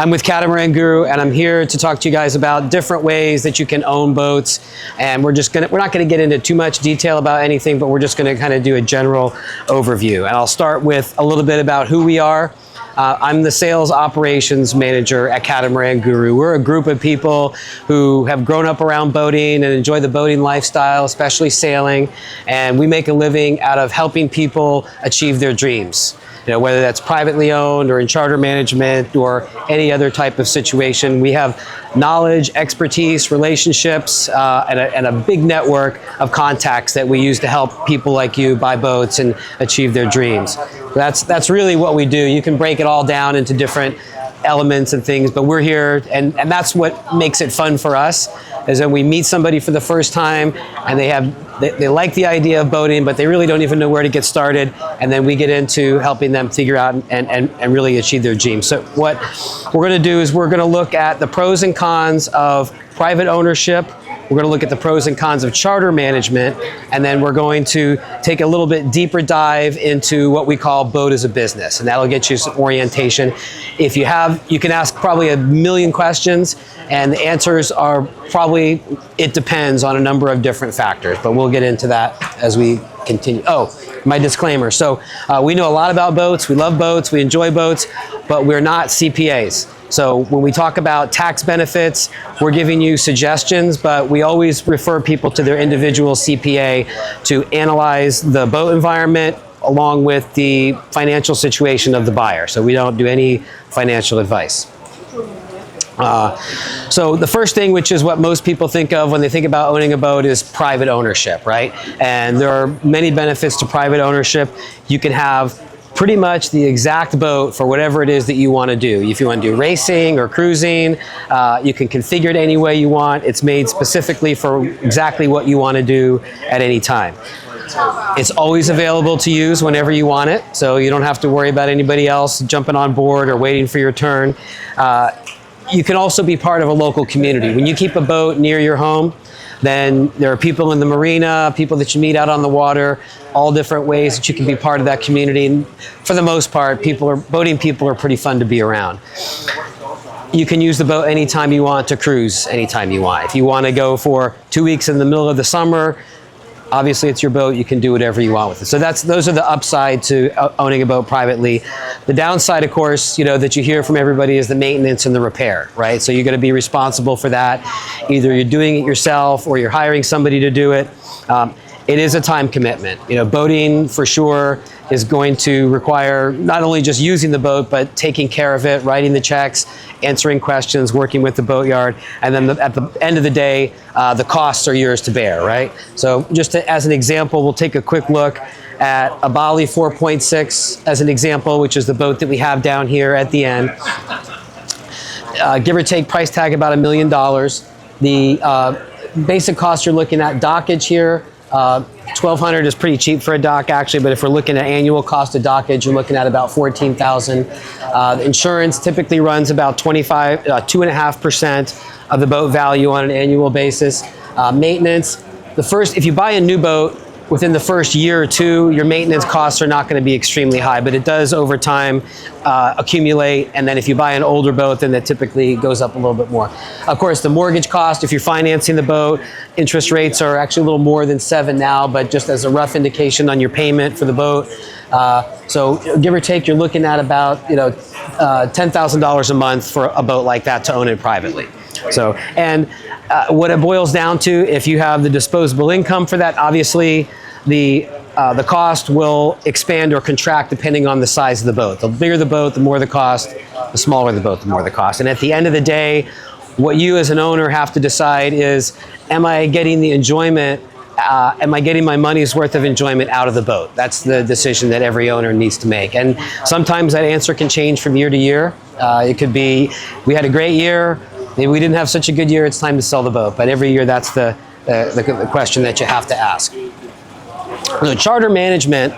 I'm with Catamaran Guru, and I'm here to talk to you guys about different ways that you can own boats. And we're not gonna get into too much detail about anything, but we're just gonna kind of do a general overview. And I'll start with a little bit about who we are. I'm the sales operations manager at Catamaran Guru. We're a group of people who have grown up around boating and enjoy the boating lifestyle, especially sailing. And we make a living out of helping people achieve their dreams. You know, whether that's privately owned or in charter management or any other type of situation. We have knowledge, expertise, relationships, and a big network of contacts that we use to help people like you buy boats and achieve their dreams. That's really what we do. You can break it all down into different elements and things, but we're here, and that's what makes it fun for us, is when we meet somebody for the first time and they like the idea of boating, but they really don't even know where to get started, and then we get into helping them figure out and really achieve their dreams. So what we're going to do is we're going to look at the pros and cons of private ownership. We're going to look at the pros and cons of charter management, and then we're going to take a little bit deeper dive into what we call boat as a business, and that'll get you some orientation. If you can ask probably a million questions, and the answers are probably, it depends on a number of different factors, but we'll get into that as we continue. Oh, my disclaimer. So we know a lot about boats, we love boats, we enjoy boats, but we're not CPAs. So when we talk about tax benefits, we're giving you suggestions, but we always refer people to their individual CPA to analyze the boat environment along with the financial situation of the buyer. So we don't do any financial advice. So the first thing, which is what most people think of when they think about owning a boat, is private ownership, right? And there are many benefits to private ownership. You can have pretty much the exact boat for whatever it is that you want to do. If you want to do racing or cruising, you can configure it any way you want. It's made specifically for exactly what you want to do at any time. It's always available to use whenever you want it, so you don't have to worry about anybody else jumping on board or waiting for your turn. You can also be part of a local community. When you keep a boat near your home, then there are people in the marina, people that you meet out on the water, all different ways that you can be part of that community. And for the most part, boating people are pretty fun to be around. You can use the boat anytime you want to cruise anytime you want. If you want to go for 2 weeks in the middle of the summer, obviously it's your boat, you can do whatever you want with it. So those are the upside to owning a boat privately. The downside, of course, that you hear from everybody is the maintenance and the repair, right? So you're going to be responsible for that. Either you're doing it yourself or you're hiring somebody to do it. It is a time commitment. Boating for sure is going to require not only just using the boat, but taking care of it, writing the checks, answering questions, working with the boatyard, and then at the end of the day, the costs are yours to bear, right? So just as an example, we'll take a quick look at a Bali 4.6 as an example, which is the boat that we have down here at the end. Give or take price tag about $1 million. The basic cost you're looking at, dockage here, $1,200 is pretty cheap for a dock actually, but if we're looking at annual cost of dockage, you're looking at about $14,000. The insurance typically runs about 2.5% of the boat value on an annual basis. Maintenance, if you buy a new boat, within the first year or two, your maintenance costs are not going to be extremely high, but it does over time accumulate. And then if you buy an older boat, then that typically goes up a little bit more. Of course, the mortgage cost, if you're financing the boat, interest rates are actually a little more than 7 now, but just as a rough indication on your payment for the boat. So give or take, you're looking at about $10,000 a month for a boat like that to own it privately. So, and what it boils down to, if you have the disposable income for that, obviously the cost will expand or contract depending on the size of the boat. The bigger the boat, the more the cost. The smaller the boat, the more the cost. And at the end of the day, what you as an owner have to decide is, am I getting the enjoyment, am I getting my money's worth of enjoyment out of the boat? That's the decision that every owner needs to make. And sometimes that answer can change from year to year. It could be, we had a great year, maybe we didn't have such a good year, it's time to sell the boat. But every year, that's the question that you have to ask. So charter management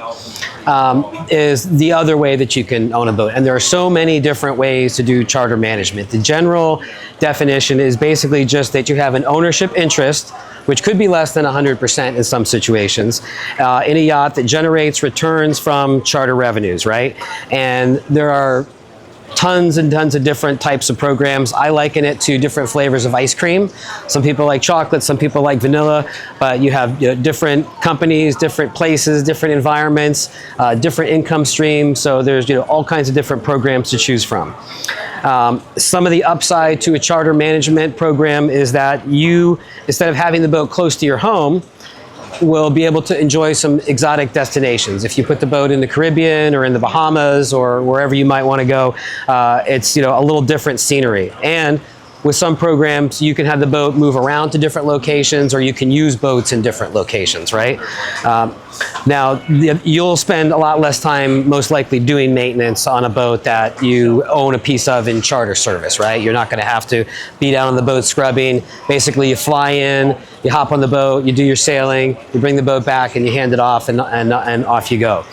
is the other way that you can own a boat. And there are so many different ways to do charter management. The general definition is basically just that you have an ownership interest, which could be less than 100% in some situations, in a yacht that generates returns from charter revenues, right? And there are tons and tons of different types of programs. I liken it to different flavors of ice cream. Some people like chocolate, some people like vanilla, but you have different companies, different places, different environments, different income streams. So there's all kinds of different programs to choose from. Some of the upside to a charter management program is that you, instead of having the boat close to your home, will be able to enjoy some exotic destinations. If you put the boat in the Caribbean or in the Bahamas or wherever you might want to go, it's a little different scenery. And with some programs, you can have the boat move around to different locations, or you can use boats in different locations, right? Now, you'll spend a lot less time, most likely, doing maintenance on a boat that you own a piece of in charter service, right? You're not going to have to be down on the boat scrubbing. Basically, you fly in, you hop on the boat, you do your sailing, you bring the boat back, and you hand it off, and off you go.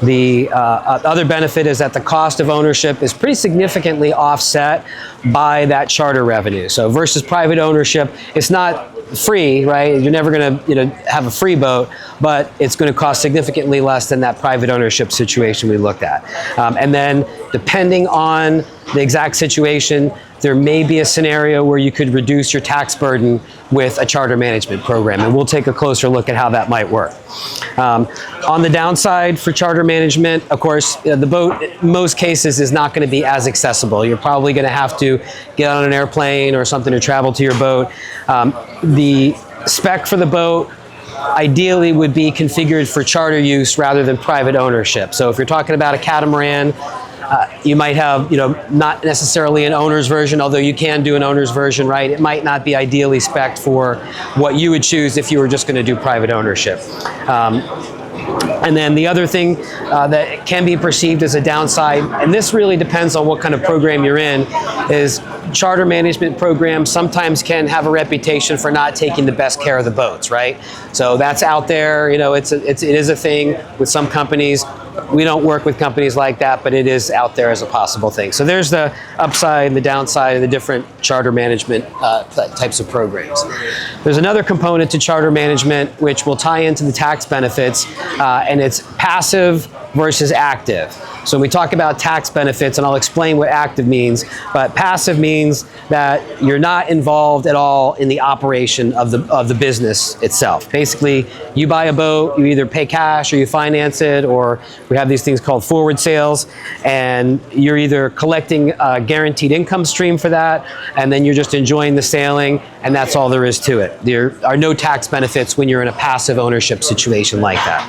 The other benefit is that the cost of ownership is pretty significantly offset by that charter revenue. So versus private ownership, it's not free, right? You're never going to have a free boat, but it's going to cost significantly less than that private ownership situation we looked at. And then depending on the exact situation, there may be a scenario where you could reduce your tax burden with a charter management program, and we'll take a closer look at how that might work. On the downside for charter management, of course, the boat in most cases is not going to be as accessible. You're probably going to have to get on an airplane or something to travel to your boat. The spec for the boat ideally would be configured for charter use rather than private ownership. So if you're talking about a catamaran, you might have, not necessarily an owner's version, although you can do an owner's version, right? It might not be ideally spec'd for what you would choose if you were just going to do private ownership. And then the other thing that can be perceived as a downside, and this really depends on what kind of program you're in, is charter management programs sometimes can have a reputation for not taking the best care of the boats, right? So that's out there. It is a thing with some companies. We don't work with companies like that, but it is out there as a possible thing. So there's the upside and the downside of the different charter management types of programs. There's another component to charter management which will tie into the tax benefits, and it's passive versus active. So when we talk about tax benefits, and I'll explain what active means, but passive means that you're not involved at all in the operation of the business itself. Basically, you buy a boat, you either pay cash or you finance it, or we have these things called forward sales, and you're either collecting a guaranteed income stream for that, and then you're just enjoying the sailing, and that's all there is to it. There are no tax benefits when you're in a passive ownership situation like that.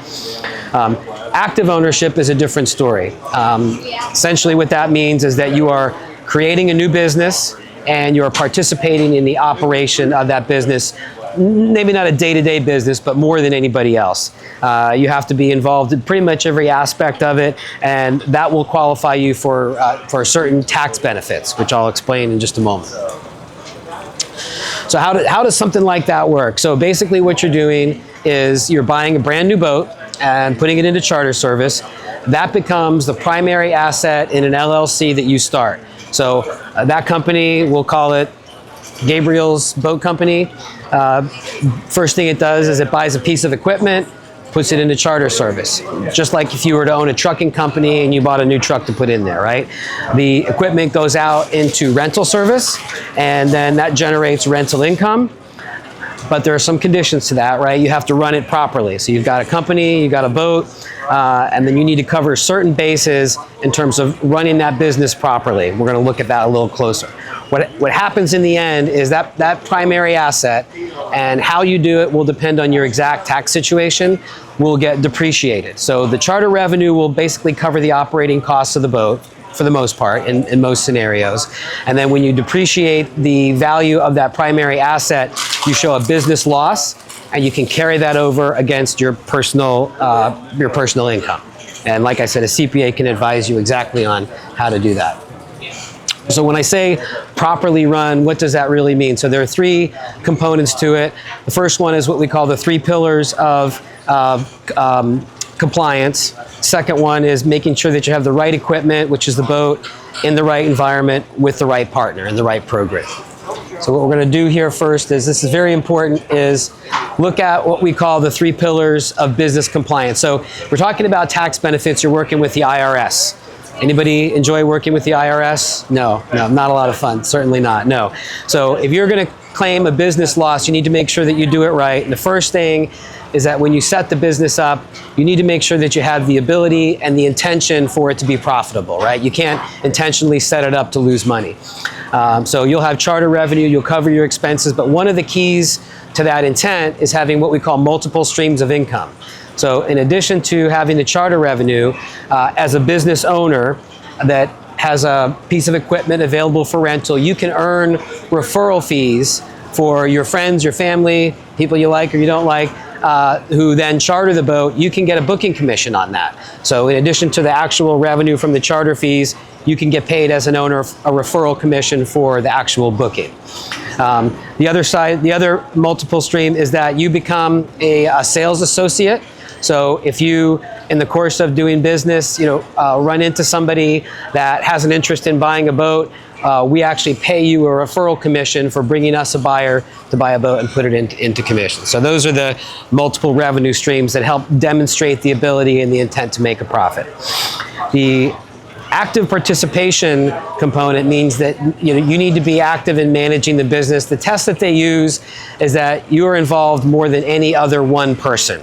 Active ownership is a different story. Essentially what that means is that you are creating a new business and you're participating in the operation of that business. Maybe not a day-to-day business, but more than anybody else. You have to be involved in pretty much every aspect of it, and that will qualify you for certain tax benefits, which I'll explain in just a moment. So how does something like that work? So basically what you're doing is you're buying a brand new boat and putting it into charter service. That becomes the primary asset in an LLC that you start. So that company, we'll call it Gabriel's Boat Company. First thing it does is it buys a piece of equipment, puts it into charter service. Just like if you were to own a trucking company and you bought a new truck to put in there, right? The equipment goes out into rental service, and then that generates rental income. But there are some conditions to that, right? You have to run it properly. So you've got a company, you've got a boat, and then you need to cover certain bases in terms of running that business properly. We're going to look at that a little closer. What happens in the end is that primary asset, and how you do it will depend on your exact tax situation, will get depreciated. So the charter revenue will basically cover the operating costs of the boat, for the most part, in most scenarios. And then when you depreciate the value of that primary asset, you show a business loss, and you can carry that over against your personal income. And like I said, a CPA can advise you exactly on how to do that. So when I say properly run, what does that really mean? So there are three components to it. The first one is what we call the three pillars of compliance. Second one is making sure that you have the right equipment, which is the boat, in the right environment with the right partner and the right program. So what we're going to do here first is, this is very important, is look at what we call the three pillars of business compliance. So we're talking about tax benefits. You're working with the IRS. Anybody enjoy working with the IRS? No, not a lot of fun. Certainly not, no. So if you're gonna claim a business loss, you need to make sure that you do it right. And the first thing is that when you set the business up, you need to make sure that you have the ability and the intention for it to be profitable, right? You can't intentionally set it up to lose money. So you'll have charter revenue, you'll cover your expenses, but one of the keys to that intent is having what we call multiple streams of income. So in addition to having the charter revenue, as a business owner that has a piece of equipment available for rental, you can earn referral fees for your friends, your family, people you like or you don't like, who then charter the boat. You can get a booking commission on that. So in addition to the actual revenue from the charter fees, you can get paid as an owner a referral commission for the actual booking. The other side, the other multiple stream is that you become a sales associate. So if you, in the course of doing business, run into somebody that has an interest in buying a boat, we actually pay you a referral commission for bringing us a buyer to buy a boat and put it into commission. So those are the multiple revenue streams that help demonstrate the ability and the intent to make a profit. The active participation component means that you need to be active in managing the business. The test that they use is that you are involved more than any other one person.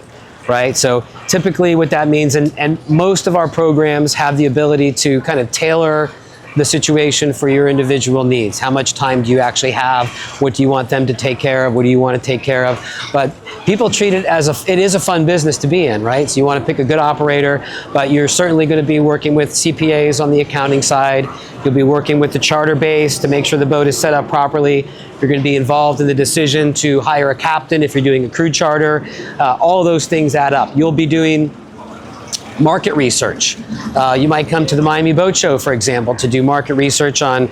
Right? So typically what that means, and most of our programs have the ability to kind of tailor the situation for your individual needs. How much time do you actually have? What do you want them to take care of? What do you want to take care of? But people treat it as it is a fun business to be in, right? So you want to pick a good operator, but you're certainly going to be working with CPAs on the accounting side. You'll be working with the charter base to make sure the boat is set up properly. You're going to be involved in the decision to hire a captain if you're doing a crew charter. All of those things add up. You'll be doing market research. You might come to the Miami Boat Show, for example, to do market research on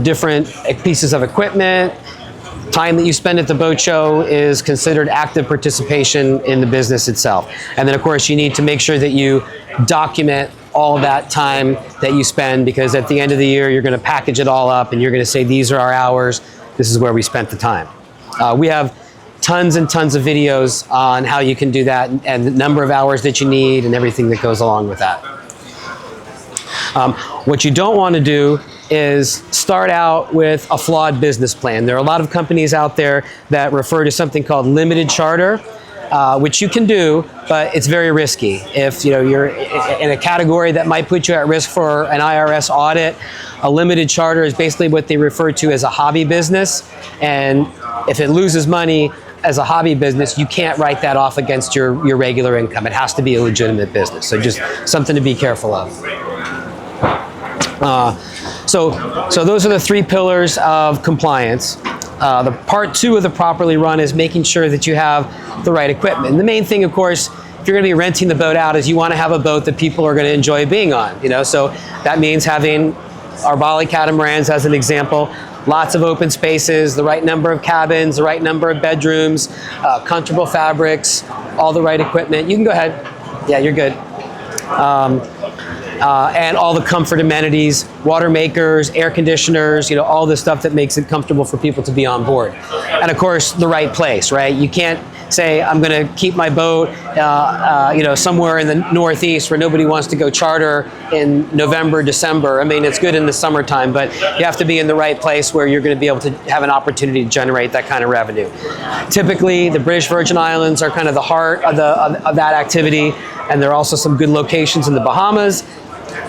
different pieces of equipment. Time that you spend at the boat show is considered active participation in the business itself. And then, of course, you need to make sure that you document all that time that you spend, because at the end of the year, you're going to package it all up and you're going to say, these are our hours. This is where we spent the time. We have tons and tons of videos on how you can do that and the number of hours that you need and everything that goes along with that. What you don't want to do is start out with a flawed business plan. There are a lot of companies out there that refer to something called limited charter, which you can do, but it's very risky. If you're in a category that might put you at risk for an IRS audit, a limited charter is basically what they refer to as a hobby business. And if it loses money as a hobby business, you can't write that off against your regular income. It has to be a legitimate business. So just something to be careful of. So those are the three pillars of compliance. The part two of the properly run is making sure that you have the right equipment. And the main thing, of course, if you're going to be renting the boat out, is you want to have a boat that people are going to enjoy being on. So that means having our Bali Catamarans as an example. Lots of open spaces, the right number of cabins, the right number of bedrooms, comfortable fabrics, all the right equipment. You can go ahead. Yeah, you're good. And all the comfort amenities, water makers, air conditioners, all the stuff that makes it comfortable for people to be on board. And of course, the right place, right? You can't say, I'm going to keep my boat, somewhere in the Northeast where nobody wants to go charter in November, December. I mean, it's good in the summertime, but you have to be in the right place where you're going to be able to have an opportunity to generate that kind of revenue. Typically, the British Virgin Islands are kind of the heart of that activity, and there are also some good locations in the Bahamas.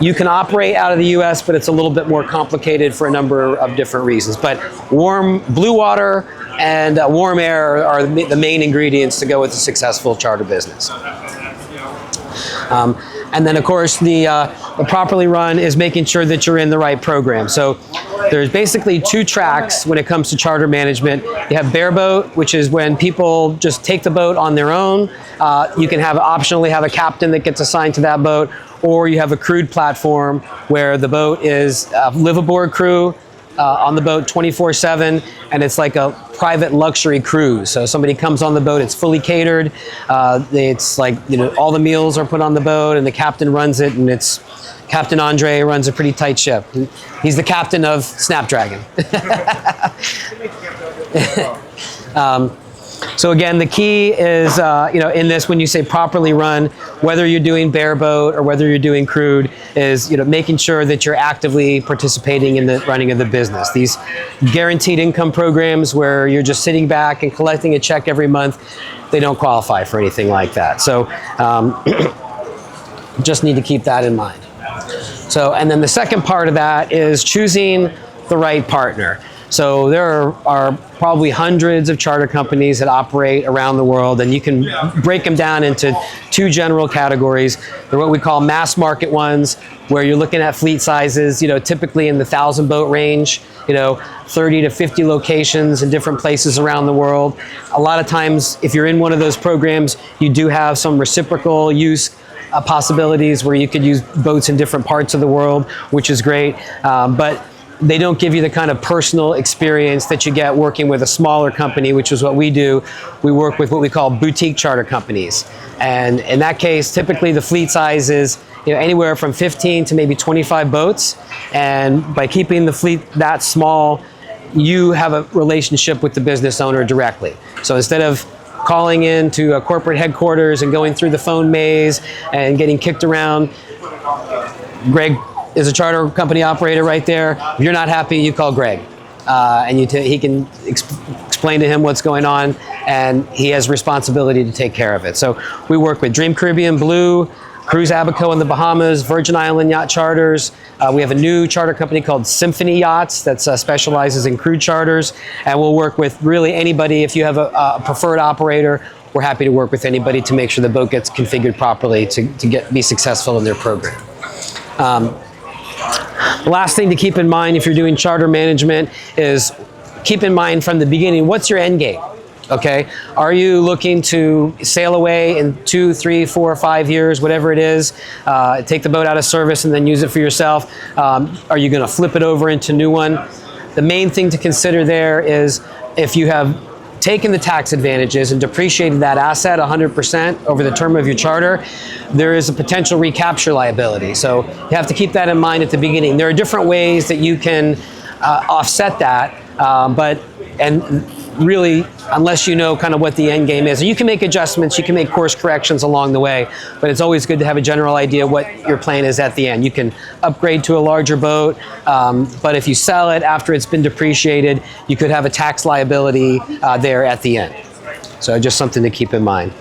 You can operate out of the US, but it's a little bit more complicated for a number of different reasons. But warm blue water and warm air are the main ingredients to go with a successful charter business. And then, of course, the properly run is making sure that you're in the right program. So there's basically two tracks when it comes to charter management. You have bareboat, which is when people just take the boat on their own. You can optionally have a captain that gets assigned to that boat, or you have a crewed platform where the boat is live-aboard crew on the boat 24/7, and it's like a private luxury cruise. So somebody comes on the boat, it's fully catered. It's like, all the meals are put on the boat, and the captain runs it, and it's Captain Andre runs a pretty tight ship. He's the captain of Snapdragon. So again, the key is, in this, when you say properly run, whether you're doing bareboat or whether you're doing crude, is making sure that you're actively participating in the running of the business. These guaranteed income programs where you're just sitting back and collecting a check every month, they don't qualify for anything like that. So just need to keep that in mind. So, and then the second part of that is choosing the right partner. So there are probably hundreds of charter companies that operate around the world, and you can break them down into two general categories. They're what we call mass market ones, where you're looking at fleet sizes, typically in the 1,000 boat range, 30 to 50 locations in different places around the world. A lot of times, if you're in one of those programs, you do have some reciprocal use possibilities where you could use boats in different parts of the world, which is great. But they don't give you the kind of personal experience that you get working with a smaller company, which is what we do. We work with what we call boutique charter companies. And in that case, typically the fleet size is anywhere from 15 to maybe 25 boats. And by keeping the fleet that small, you have a relationship with the business owner directly. So instead of calling in to a corporate headquarters and going through the phone maze and getting kicked around, Greg is a charter company operator right there. If you're not happy, you call Greg, and he can explain to him what's going on, and he has responsibility to take care of it. So we work with Dream Caribbean Blue, Cruise Abaco in the Bahamas, Virgin Island Yacht Charters. We have a new charter company called Symphony Yachts that specializes in crude charters, and we'll work with really anybody. If you have a preferred operator, we're happy to work with anybody to make sure the boat gets configured properly to be successful in their program. The last thing to keep in mind if you're doing charter management is keep in mind from the beginning, what's your end game? Okay, are you looking to sail away in 2, 3, 4, 5 years, whatever it is, take the boat out of service and then use it for yourself? Are you going to flip it over into a new one? The main thing to consider there is if you have taken the tax advantages and depreciated that asset 100% over the term of your charter, there is a potential recapture liability. So you have to keep that in mind at the beginning. There are different ways that you can offset that, and really, unless you know kind of what the end game is, you can make adjustments, you can make course corrections along the way, but it's always good to have a general idea what your plan is at the end. You can upgrade to a larger boat, but if you sell it after it's been depreciated, you could have a tax liability there at the end. So just something to keep in mind.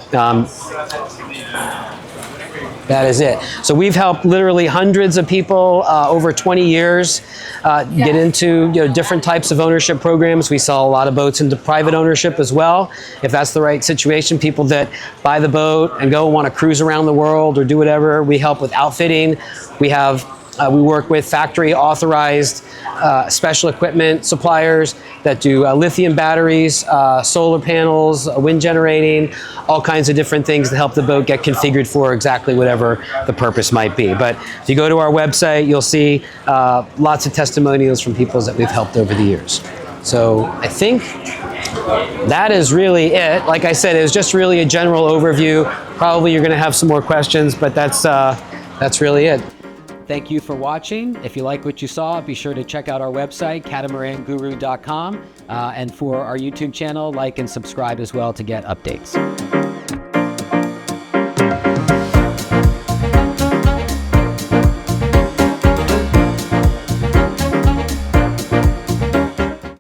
That is it. So we've helped literally hundreds of people over 20 years get into different types of ownership programs. We sell a lot of boats into private ownership as well, if that's the right situation. People that buy the boat and go want to cruise around the world or do whatever. We help with outfitting. We work with factory authorized special equipment suppliers that do lithium batteries, solar panels, wind generating, all kinds of different things to help the boat get configured for exactly whatever the purpose might be. But if you go to our website, you'll see lots of testimonials from people that we've helped over the years. So I think that is really it. Like I said, it was just really a general overview. Probably you're going to have some more questions, but that's really it. Thank you for watching. If you like what you saw, be sure to check out our website, catamaranguru.com, and for our YouTube channel, like and subscribe as well to get updates.